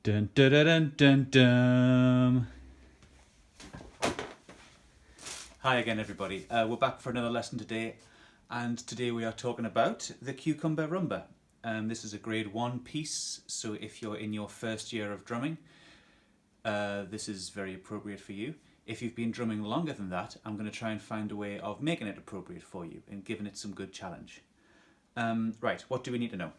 Dun, dun, dun, dun, dun, dun. Hi again, everybody. We're back for another lesson today, and today we are talking about the Cucumber Rhumba. This is a grade 1 piece, so if you're in your first year of drumming, this is very appropriate for you. If you've been drumming longer than that, I'm going to try and find a way of making it appropriate for you and giving it some good challenge. Right, what do we need to know?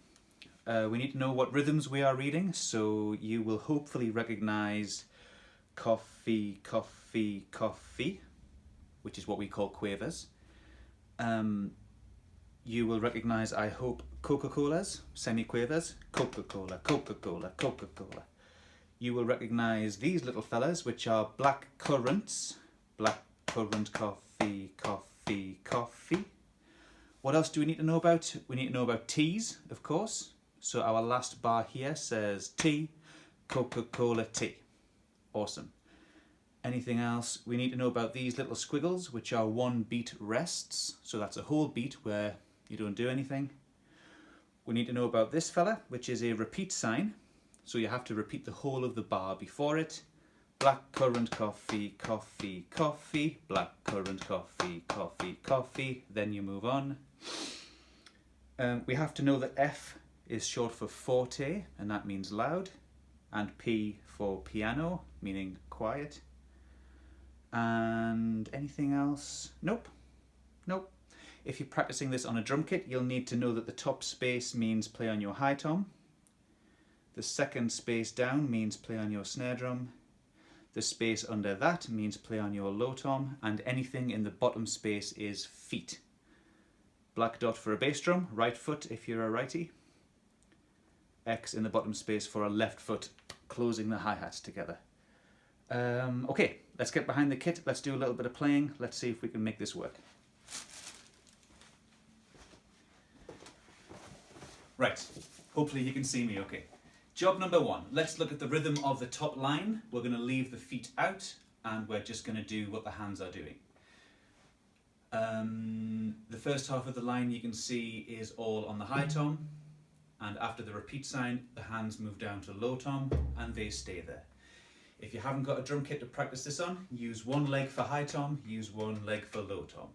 We need to know what rhythms we are reading, so you will hopefully recognise coffee, coffee, coffee, which is what we call quavers. You will recognise, I hope, Coca-Colas, semiquavers, Coca-Cola, Coca-Cola, Coca-Cola. You will recognise these little fellas, which are black currants, black currant coffee, coffee, coffee. What else do we need to know about? We need to know about teas, of course. So our last bar here says tea, Coca-Cola tea. Awesome. Anything else? We need to know about these little squiggles, which are 1 beat rests. So that's a whole beat where you don't do anything. We need to know about this fella, which is a repeat sign. So you have to repeat the whole of the bar before it. Black currant coffee, coffee, coffee. Black currant coffee, coffee, coffee. Then you move on. We have to know that F is short for forte, and that means loud, and P for piano, meaning quiet. And anything else? Nope. If you're practicing this on a drum kit, you'll need to know that the top space means play on your high tom. The second space down means play on your snare drum. The space under that means play on your low tom, and anything in the bottom space is feet. Black dot for a bass drum, right foot if you're a righty. X in the bottom space for a left foot, closing the hi-hats together. Okay, let's get behind the kit, let's do a little bit of playing, let's see if we can make this work. Right, hopefully you can see me okay. Job number 1, let's look at the rhythm of the top line. We're going to leave the feet out and we're just going to do what the hands are doing. The first half of the line you can see is all on the high tom, and after the repeat sign the hands move down to low tom and they stay there. If you haven't got a drum kit to practice this on, use one leg for high tom, use one leg for low tom,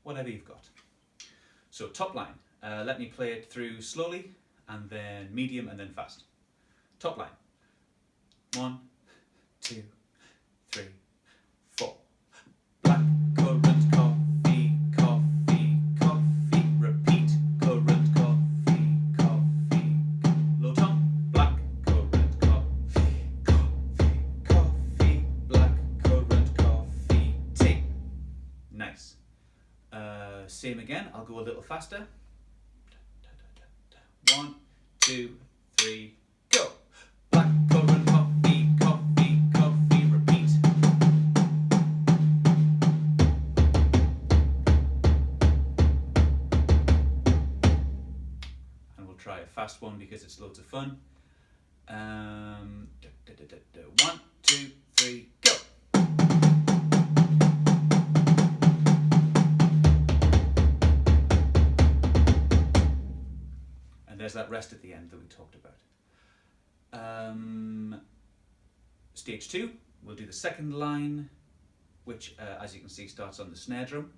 whatever you've got. So top line, let me play it through slowly and then medium and then fast. Top line, 1, 2, 3, 4. Black currant coffee, coffee, coffee. Repeat, currant coffee, coffee. Low tom, black currant coffee, coffee, coffee. Black currant coffee, tea. Nice. Same again, I'll go a little faster. 1, 2, 3, go. Black currant coffee, coffee, coffee. Repeat. And we'll try a fast one because it's loads of fun. 1, 2, 3, go. There's that rest at the end that we talked about. Stage 2, we'll do the second line, which as you can see starts on the snare drum.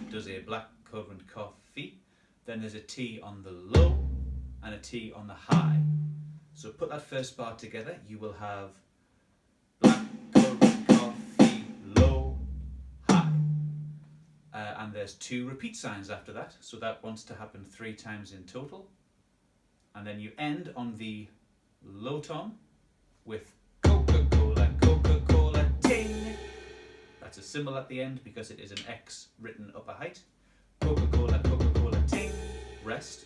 Does a black currant coffee. Then there's a T on the low and a T on the high. So put that first bar together, you will have black currant coffee, low, high. And there's 2 repeat signs after that, so that wants to happen 3 times in total. And then you end on the low tom with Coca-Cola, Coca-Cola, ting. That's a symbol at the end because it is an X written up a height. Coca-Cola, Coca-Cola, ting, rest.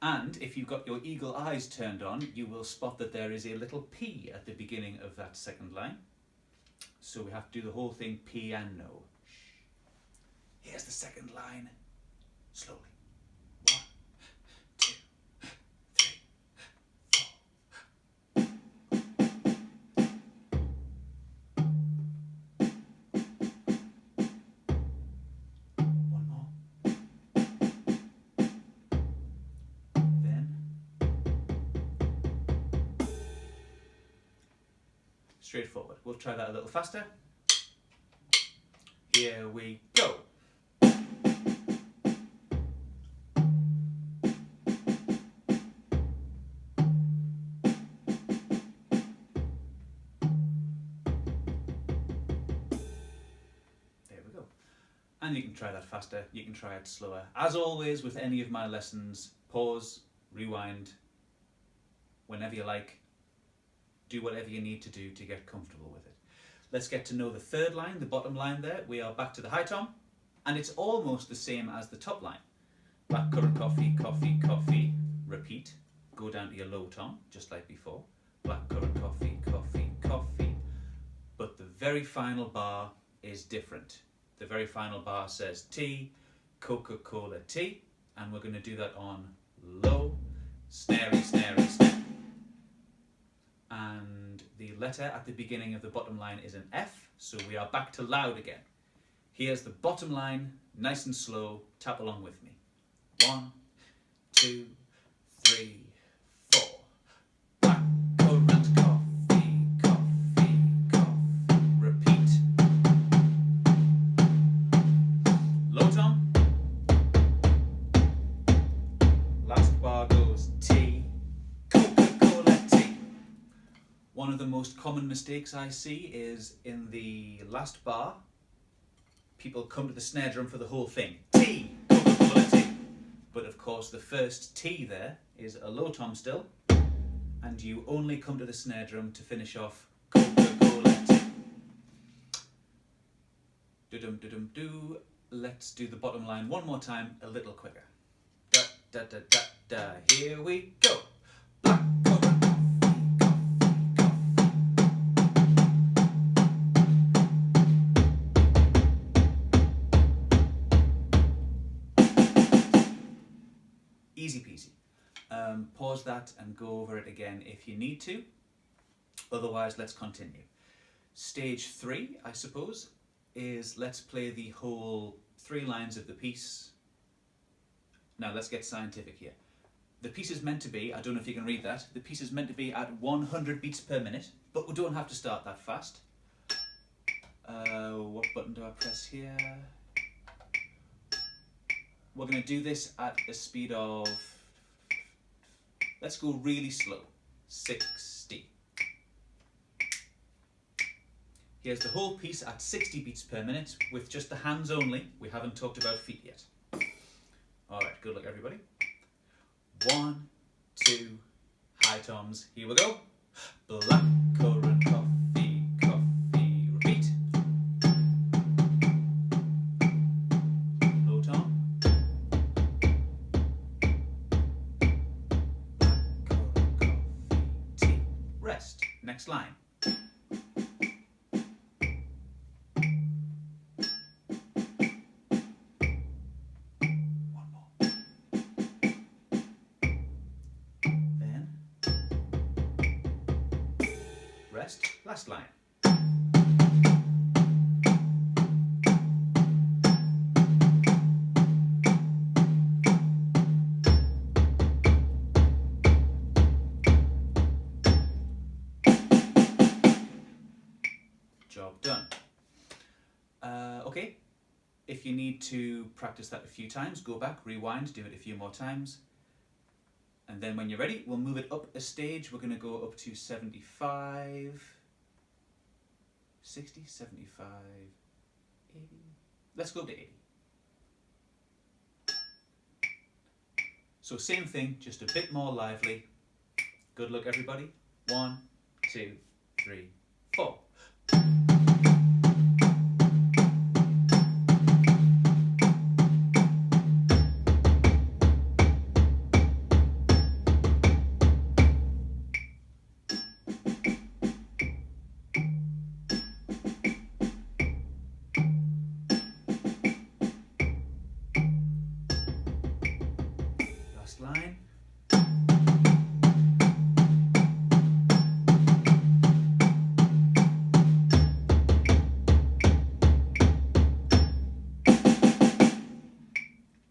And if you've got your eagle eyes turned on, you will spot that there is a little P at the beginning of that second line. So we have to do the whole thing piano. Here's the second line, slowly. 1, 2, 3, 4. One more. Then straightforward. We'll try that a little faster. Here we go. And you can try that faster, you can try it slower. As always with any of my lessons, pause, rewind, whenever you like, do whatever you need to do to get comfortable with it. Let's get to know the third line, the bottom line there. We are back to the high tom, and it's almost the same as the top line. Black currant coffee, coffee, coffee, repeat, go down to your low tom, just like before. Black currant coffee, coffee, coffee. But the very final bar is different. The very final bar says tea, Coca-Cola tea, and we're going to do that on low, snarey, snarey, snare. And the letter at the beginning of the bottom line is an F, so we are back to loud again. Here's the bottom line, nice and slow, tap along with me. 1, 2, 3, 4. Black currant coffee, coffee, coffee, repeat. Low tom. Last bar goes tea, Coca-Cola tea. One of the most common mistakes I see is in the last bar, people come to the snare drum for the whole thing. Tea, Coca-Cola tea. But of course the first T there is a low tom still, and you only come to the snare drum to finish off Coca-Cola tea. Do-dum-do-dum-do. Let's do the bottom line one more time, a little quicker. Da da da da da. Here we go. Black currant coffee, coffee. Easy peasy. Pause that and go over it again if you need to. Otherwise, let's continue. Stage 3, I suppose, is let's play the whole 3 lines of the piece. Now let's get scientific here. The piece is meant to be, I don't know if you can read that, the piece is meant to be at 100 beats per minute, but we don't have to start that fast. What button do I press here? We're going to do this at a speed of, let's go really slow, 60. Here's the whole piece at 60 beats per minute with just the hands only. We haven't talked about feet yet. Alright, good luck everybody. 1, 2, high toms, here we go. Black currant coffee, coffee, repeat. Low tom. Black currant coffee, tea. Rest. Next line. Rest, last line. Job done. Okay, if you need to practice that a few times, go back, rewind, do it a few more times. And then when you're ready, we'll move it up a stage. We're going to go up to 75, 60, 75, 80. Let's go up to 80. So same thing, just a bit more lively. Good luck everybody. 1, 2, 3, 4. Line.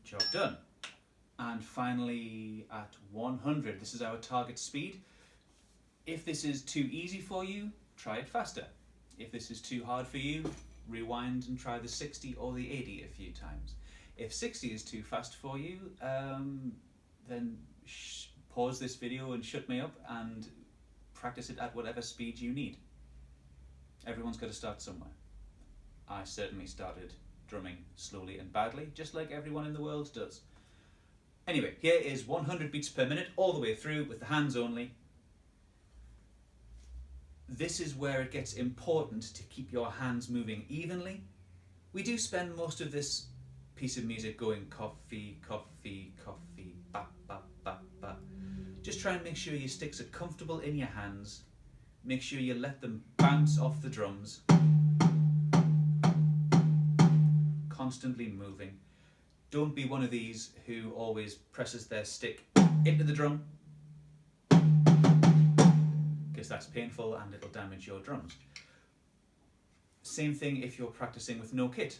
Job done. And finally at 100, this is our target speed. If this is too easy for you, try it faster. If this is too hard for you, rewind and try the 60 or the 80 a few times. If 60 is too fast for you, then pause this video and shut me up and practice it at whatever speed you need. Everyone's got to start somewhere. I certainly started drumming slowly and badly, just like everyone in the world does. Anyway, here is 100 beats per minute all the way through with the hands only. This is where it gets important to keep your hands moving evenly. We do spend most of this piece of music going coffee, coffee, coffee, ba, ba, ba, ba. Just try and make sure your sticks are comfortable in your hands. Make sure you let them bounce off the drums. Constantly moving. Don't be one of these who always presses their stick into the drum, because that's painful and it'll damage your drums. Same thing if you're practicing with no kit.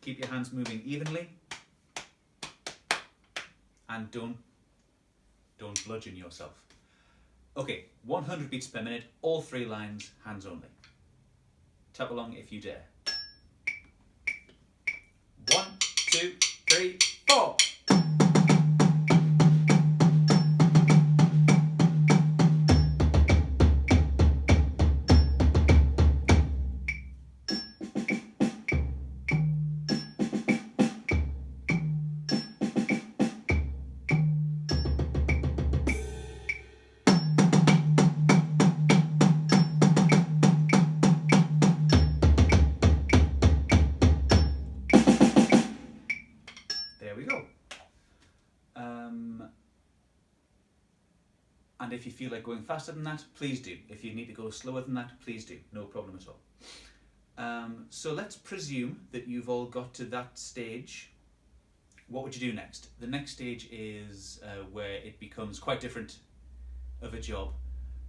Keep your hands moving evenly and don't bludgeon yourself. Okay, 100 beats per minute, all 3 lines, hands only. Tap along if you dare. 1, 2, 3, 4. There we go. And if you feel like going faster than that, please do. If you need to go slower than that, please do. No problem at all. So let's presume that you've all got to that stage. What would you do next? The next stage is where it becomes quite different of a job.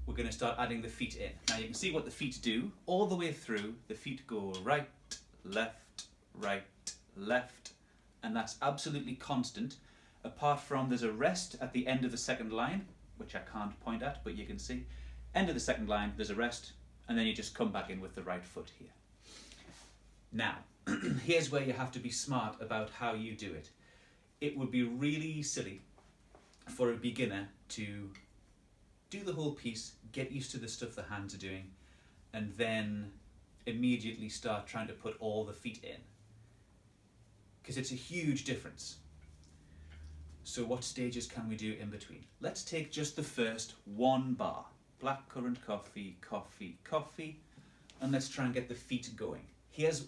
We're going to start adding the feet in. Now you can see what the feet do. All the way through, the feet go right, left, and that's absolutely constant, apart from there's a rest at the end of the second line, which I can't point at, but you can see. End of the second line, there's a rest, and then you just come back in with the right foot here. Now, here's where you have to be smart about how you do it. It would be really silly for a beginner to do the whole piece, get used to the stuff the hands are doing, and then immediately start trying to put all the feet in. Because it's a huge difference. So what stages can we do in between? Let's take just the first 1 bar. Blackcurrant coffee, coffee, coffee. And let's try and get the feet going. Here's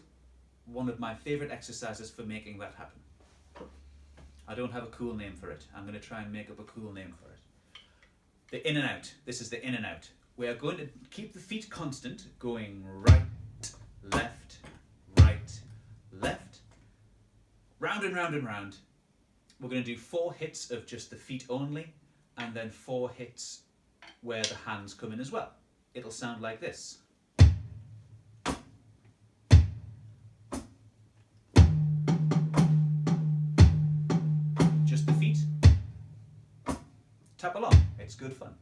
one of my favourite exercises for making that happen. I don't have a cool name for it. I'm going to try and make up a cool name for it. The in and out. This is the in and out. We are going to keep the feet constant, going right, left, left. Round and round and round. We're going to do 4 hits of just the feet only, and then 4 hits where the hands come in as well. It'll sound like this. Just the feet. Tap along, it's good fun.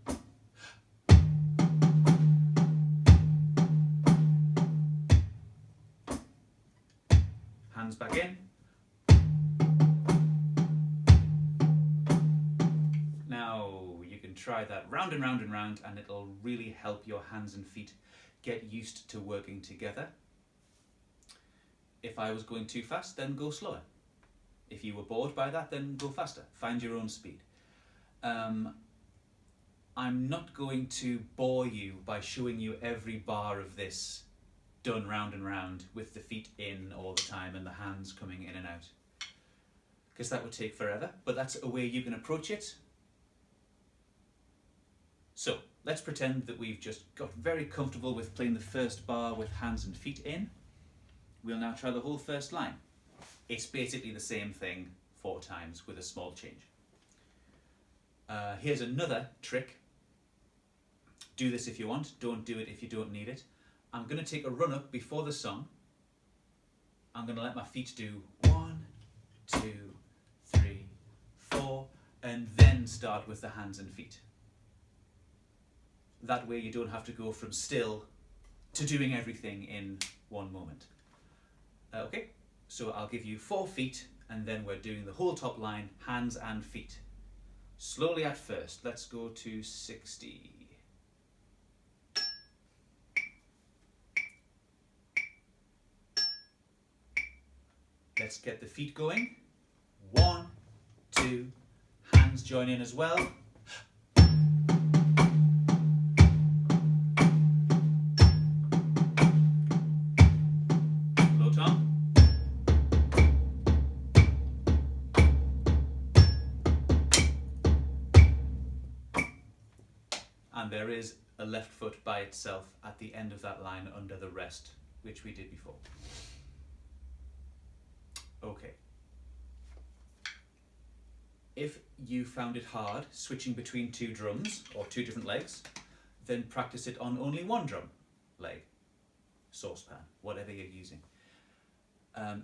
Hands back in. Try that round and round and round, and it'll really help your hands and feet get used to working together. If I was going too fast, then go slower. If you were bored by that, then go faster. Find your own speed. I'm not going to bore you by showing you every bar of this done round and round with the feet in all the time and the hands coming in and out, because that would take forever, but that's a way you can approach it. So let's pretend that we've just got very comfortable with playing the first bar with hands and feet in. We'll now try the whole first line. It's basically the same thing 4 times with a small change. Here's another trick. Do this if you want, don't do it if you don't need it. I'm going to take a run up before the song. I'm going to let my feet do 1, 2, 3, 4, and then start with the hands and feet. That way you don't have to go from still to doing everything in one moment. Okay, so I'll give you 4 feet and then we're doing the whole top line, hands and feet. Slowly at first, let's go to 60. Let's get the feet going. 1, 2, hands join in as well. Low tom. And there is a left foot by itself at the end of that line under the rest, which we did before. Okay. If you found it hard switching between 2 drums or 2 different legs, then practice it on only 1 drum leg, saucepan, whatever you're using.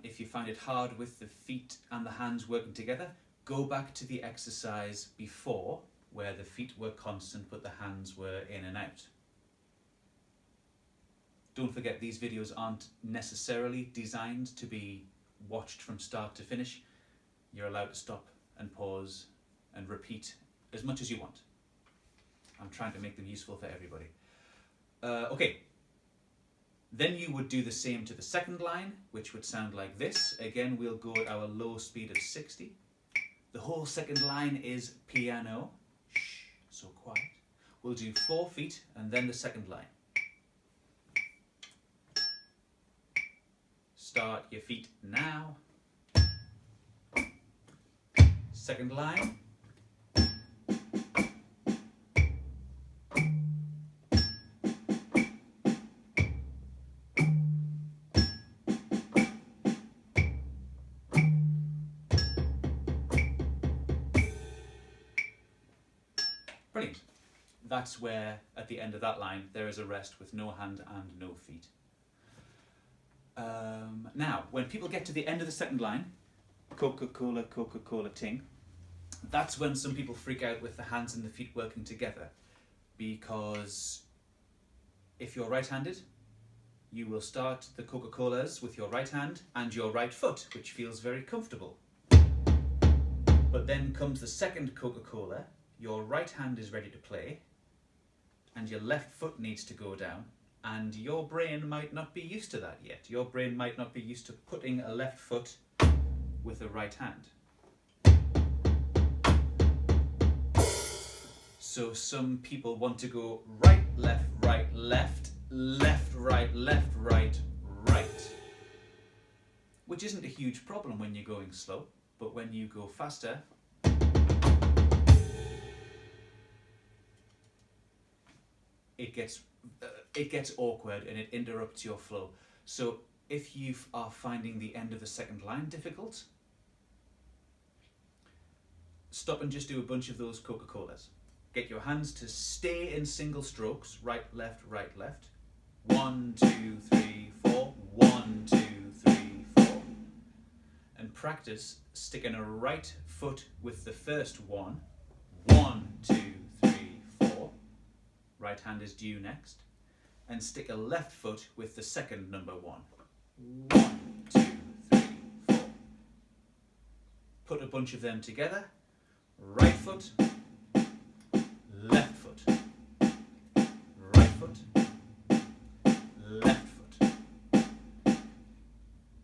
If you find it hard with the feet and the hands working together, go back to the exercise before where the feet were constant but the hands were in and out. Don't forget, these videos aren't necessarily designed to be watched from start to finish. You're allowed to stop and pause and repeat as much as you want. I'm trying to make them useful for everybody. Okay, then you would do the same to the second line, which would sound like this. Again, we'll go at our low speed of 60. The whole second line is piano. Shh, so quiet. We'll do 4 feet and then the second line. Start your feet now. Second line. Brilliant. That's where, at the end of that line, there is a rest with no hand and no feet. Now, when people get to the end of the second line, Coca-Cola, Coca-Cola ting, that's when some people freak out with the hands and the feet working together, because if you're right-handed, you will start the Coca-Colas with your right hand and your right foot, which feels very comfortable. But then comes the second Coca-Cola, your right hand is ready to play, and your left foot needs to go down, and your brain might not be used to that yet. Your brain might not be used to putting a left foot with a right hand. So some people want to go right, left, left, right, right. Which isn't a huge problem when you're going slow, but when you go faster, it gets awkward and it interrupts your flow. So if you are finding the end of the second line difficult, stop and just do a bunch of those Coca-Colas. Get your hands to stay in single strokes, right, left, 1, 2, 3, 4, 1, 2, 3, 4. And practice sticking a right foot with the first 1, 1, 2, 3, 4. Right hand is due next. And stick a left foot with the second number 1. 1, 2, 3, 4. Put a bunch of them together. Right foot, left foot, right foot, left foot.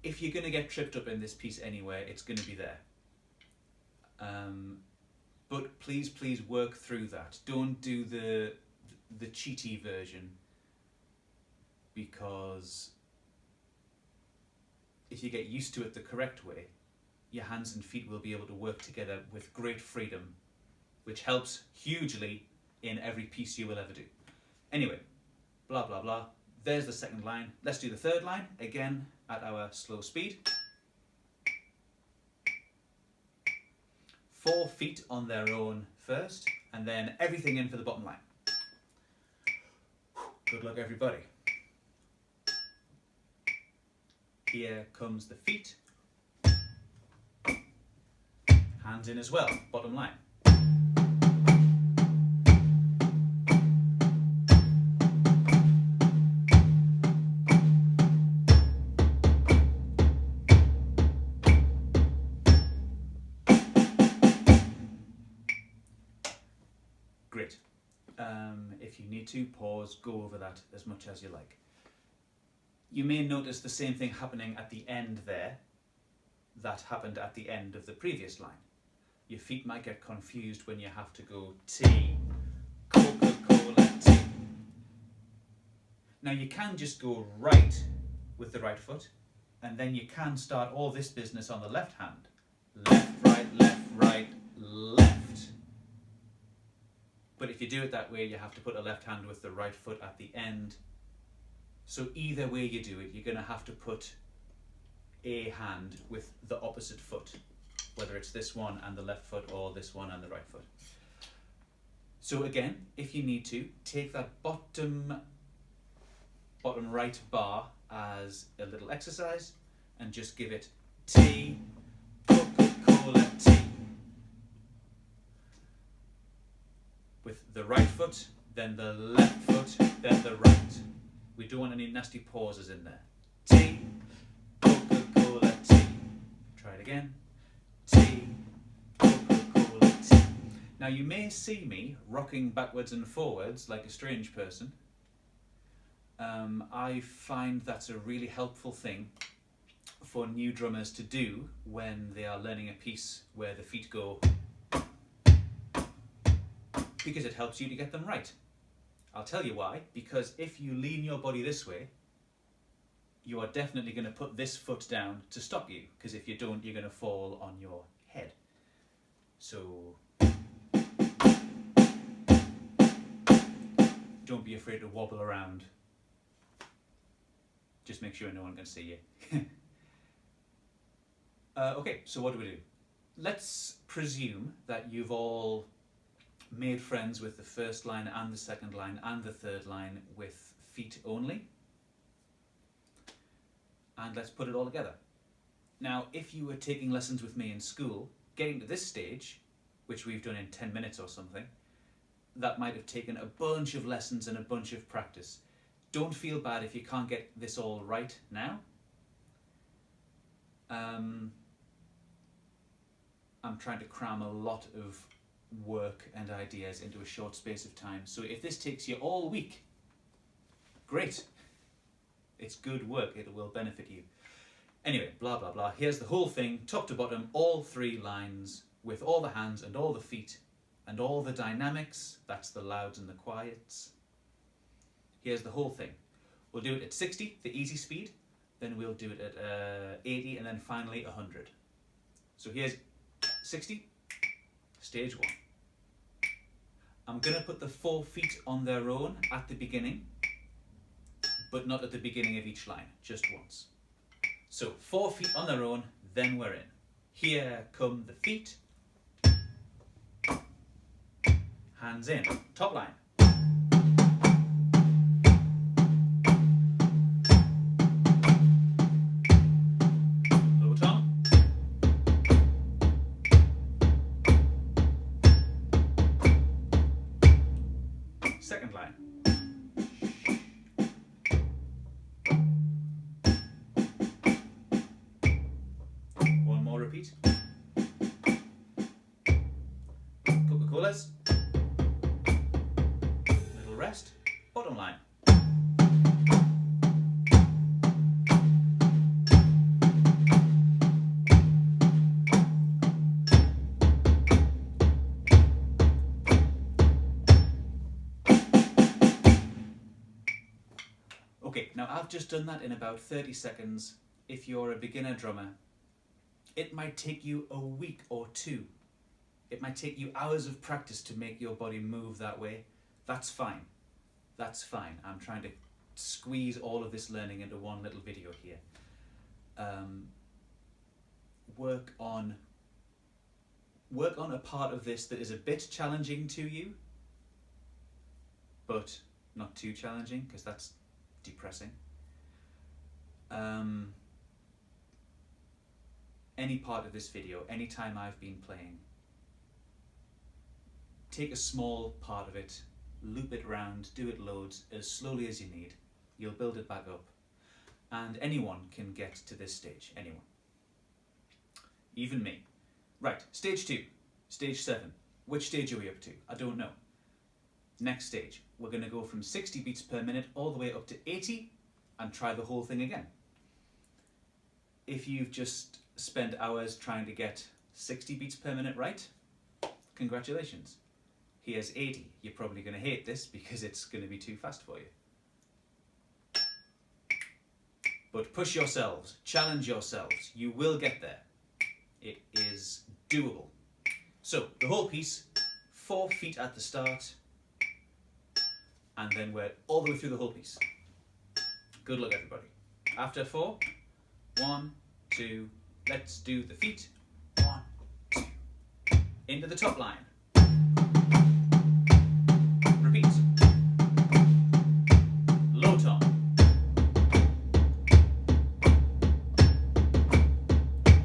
If you're going to get tripped up in this piece anywhere, it's going to be there. But please work through that. Don't do the cheaty version, because if you get used to it the correct way, your hands and feet will be able to work together with great freedom, which helps hugely in every piece you will ever do. Anyway, blah, blah, blah. There's the second line. Let's do the third line, again at our slow speed. 4 feet on their own first, and then everything in for the bottom line. Good luck, everybody. Here comes the feet. Hands in as well, bottom line. great. If you need to, pause, go over that as much as you like. You may notice the same thing happening at the end there that happened at the end of the previous line. Your feet might get confused when you have to go T, Coca-Cola, T. Now you can just go right with the right foot, and then you can start all this business on the left hand. Left, right, left. But if you do it that way, you have to put a left hand with the right foot at the end. So either way you do it, you're going to have to put a hand with the opposite foot, whether it's this one and the left foot or this one and the right foot. So again, if you need to, take that bottom right bar as a little exercise and just give it T, Coca-Cola, T. With the right foot, then the left foot, then the right. We don't want any nasty pauses in there. T, Coca-Cola, T. Try it again. T, Coca-Cola, T. Now you may see me rocking backwards and forwards like a strange person. I find that's a really helpful thing for new drummers to do when they are learning a piece where the feet go, because it helps you to get them right. I'll tell you why. Because if you lean your body this way, you are definitely going to put this foot down to stop you, because if you don't, you're going to fall on your head. So don't be afraid to wobble around. Just make sure no one can see you. Okay, so what do? Let's presume that you've all made friends with the first line and the second line and the third line with feet only. And let's put it all together. Now, if you were taking lessons with me in school, getting to this stage, which we've done in 10 minutes or something, that might have taken a bunch of lessons and a bunch of practice. Don't feel bad if you can't get this all right now. I'm trying to cram a lot of work and ideas into a short space of time. So if this takes you all week, great. It's good work. It will benefit you. Anyway, blah, blah, blah. Here's the whole thing, top to bottom, all three lines with all the hands and all the feet and all the dynamics. That's the louds and the quiets. Here's the whole thing. We'll do it at 60, the easy speed. Then we'll do it at 80 and then finally 100. So here's 60, stage one. I'm going to put the 4 feet on their own at the beginning, but not at the beginning of each line, just once. So 4 feet on their own, then we're in. Here come the feet. Hands in, top line. Low tom. Second line. One more repeat. Coca-Colas. Little rest. Bottom line. Okay, now I've just done that in about 30 seconds. If you're a beginner drummer, it might take you a week or two. It might take you hours of practice to make your body move that way. That's fine. That's fine. I'm trying to squeeze all of this learning into one little video here. Work on a part of this that is a bit challenging to you, but not too challenging, because that's depressing. Any part of this video, any time I've been playing, take a small part of it, loop it round, do it loads, as slowly as you need. You'll build it back up. And anyone can get to this stage, anyone. Even me. Right, stage 2, stage 7. Which stage are we up to? I don't know. Next stage, we're going to go from 60 beats per minute all the way up to 80 and try the whole thing again. If you've just spent hours trying to get 60 beats per minute right, congratulations. Here's 80. You're probably going to hate this because it's going to be too fast for you. But push yourselves, challenge yourselves. You will get there. It is doable. So, the whole piece, 4 feet at the start, and then we're all the way through the whole piece. Good luck, everybody. After 4, 1, 2, let's do the feet. 1, 2, into the top line. Repeat. Low tom.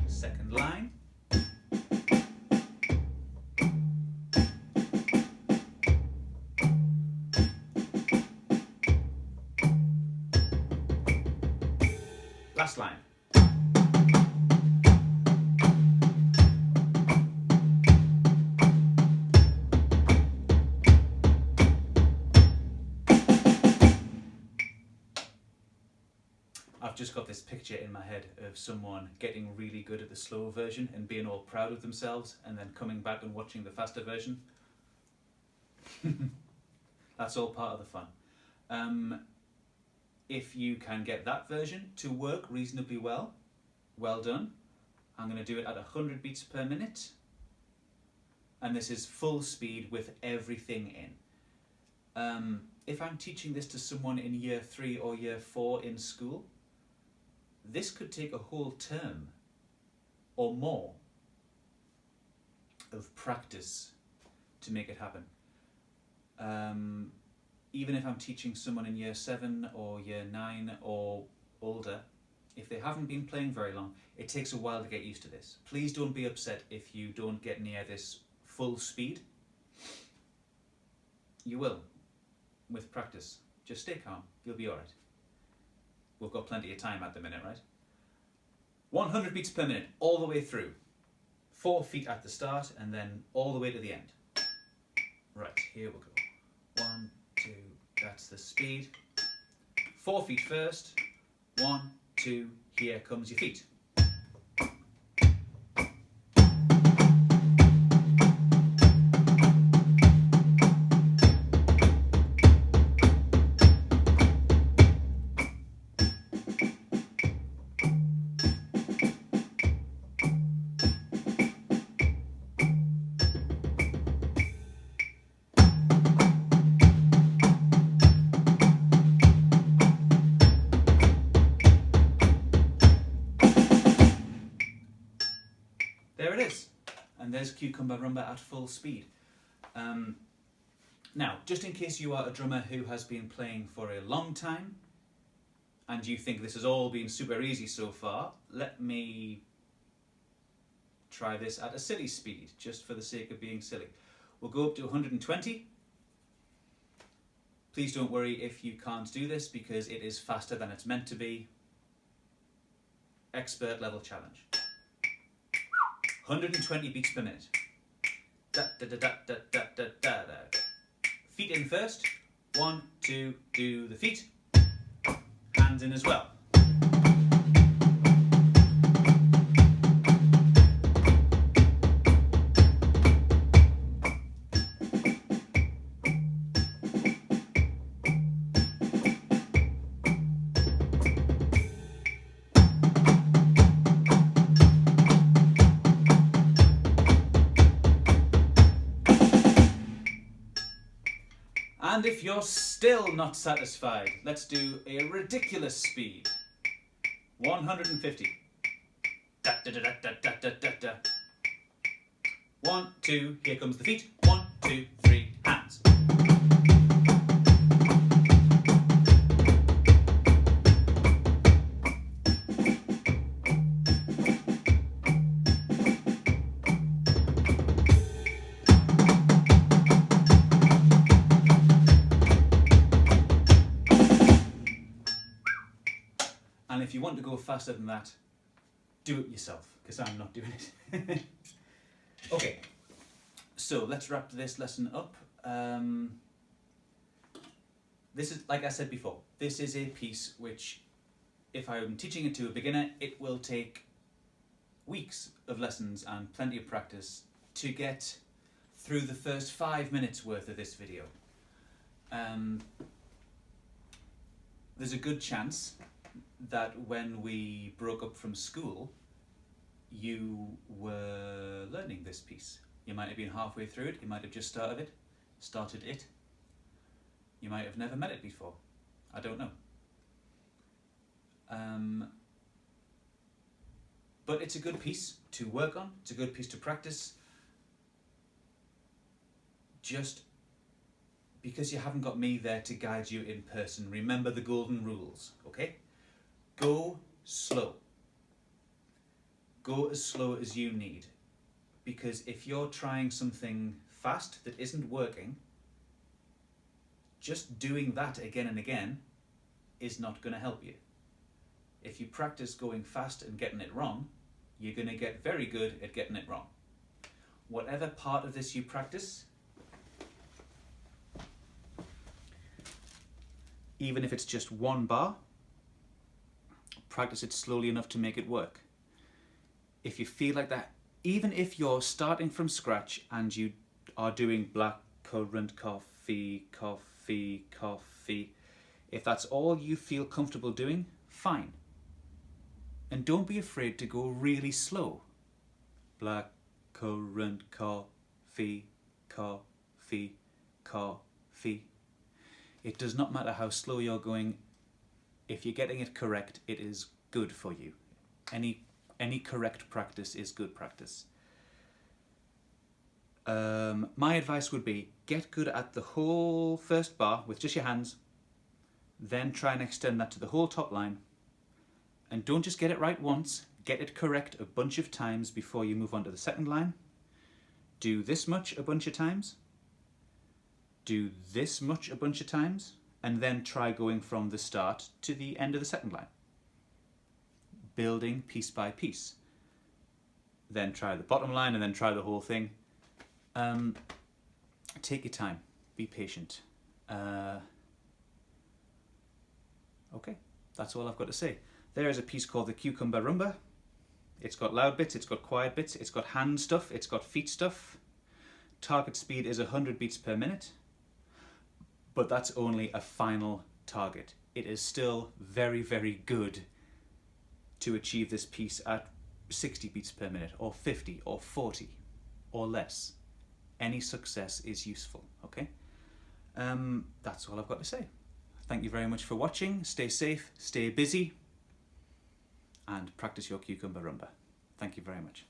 Second line. Last line. I've just got this picture in my head of someone getting really good at the slow version and being all proud of themselves and then coming back and watching the faster version. That's all part of the fun. If you can get that version to work reasonably well, well done. I'm going to do it at 100 beats per minute. And this is full speed with everything in. If I'm teaching this to someone in year 3 or year 4 in school, this could take a whole term or more of practice to make it happen. Even if I'm teaching someone in year 7 or year 9 or older, if they haven't been playing very long, it takes a while to get used to this. Please don't be upset if you don't get near this full speed. You will, with practice. Just stay calm, you'll be alright. We've got plenty of time at the minute, right? 100 beats per minute, all the way through. 4 feet at the start, and then all the way to the end. Right, here we go. 1, 2, that's the speed. 4 feet first. 1, 2, here comes your feet. There it is, and there's Cucumber Rhumba at full speed. Now, just in case you are a drummer who has been playing for a long time, and you think this has all been super easy so far, let me try this at a silly speed, just for the sake of being silly. We'll go up to 120. Please don't worry if you can't do this, because it is faster than it's meant to be. Expert level challenge. 120 beats per minute. Da, da, da, da, da, da, da, da, da. Feet in first. 1, 2, do the feet. Hands in as well. And if you're still not satisfied, let's do a ridiculous speed. 150. Da, da, da, da, da, da, da, da. 1, 2, here comes the feet. 1, 2, 3, hands. And if you want to go faster than that, do it yourself, because I'm not doing it. Okay, so let's wrap this lesson up. this is, like I said before, this is a piece which, if I'm teaching it to a beginner, it will take weeks of lessons and plenty of practice to get through the first 5 minutes worth of this video. There's a good chance that when we broke up from school, you were learning this piece. You might have been halfway through it, you might have just started it. You might have never met it before. I don't know. But it's a good piece to work on, it's a good piece to practice. Just because you haven't got me there to guide you in person, remember the golden rules, okay? Go slow. Go as slow as you need. Because if you're trying something fast that isn't working, just doing that again and again is not going to help you. If you practice going fast and getting it wrong, you're going to get very good at getting it wrong. Whatever part of this you practice, even if it's just one bar, practice it slowly enough to make it work. If you feel like that, even if you're starting from scratch and you are doing black currant coffee, coffee, coffee, if that's all you feel comfortable doing, fine. And don't be afraid to go really slow. Black currant coffee, coffee, coffee. It does not matter how slow you're going. If you're getting it correct, it is good for you. Any correct practice is good practice. My advice would be, get good at the whole first bar with just your hands, then try and extend that to the whole top line. And don't just get it right once, get it correct a bunch of times before you move on to the second line. Do this much a bunch of times. Do this much a bunch of times, and then try going from the start to the end of the second line. Building piece by piece. Then try the bottom line and then try the whole thing. Take your time, be patient. Okay, that's all I've got to say. There is a piece called the Cucumber Rhumba. It's got loud bits, it's got quiet bits, it's got hand stuff, it's got feet stuff. Target speed is 100 beats per minute. But that's only a final target. It is still very, very good to achieve this piece at 60 beats per minute, or 50, or 40, or less. Any success is useful, okay? That's all I've got to say. Thank you very much for watching. Stay safe, stay busy, and practice your Cucumber Rhumba. Thank you very much.